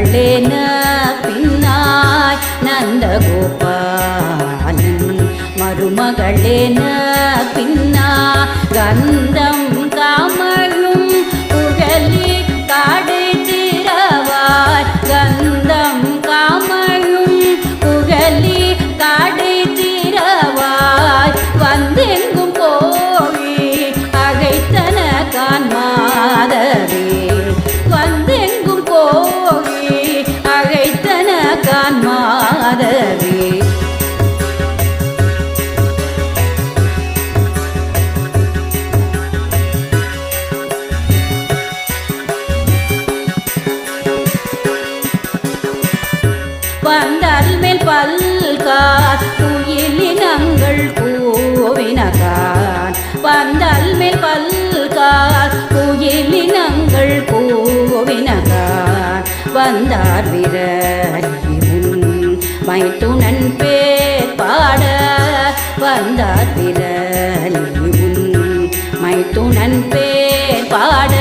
மருமகளேன பின்னாய் நந்தகோபாலன் மருமகளேன பின்னா கந்தம் காமழும் புகழி காடை திரவாய் கந்தம் காமழும் புகழி காடை திரவாய் வந்தெங்கும் போய் அகைத்தன கான்மாதவே வந்தெங்கும் போய் அகைத்தன கான்மாதவே பந்தல் மேல் பல்கார் குயிலினங்கள் கூவினகான் பந்தல் மேல் பல்கார் குயிலினங்கள் கூவினகான் வந்தார் விரலியும் மைத்துனன் பேர் பாட வந்தார் விரலியும் மைத்துனன் பேர் பாட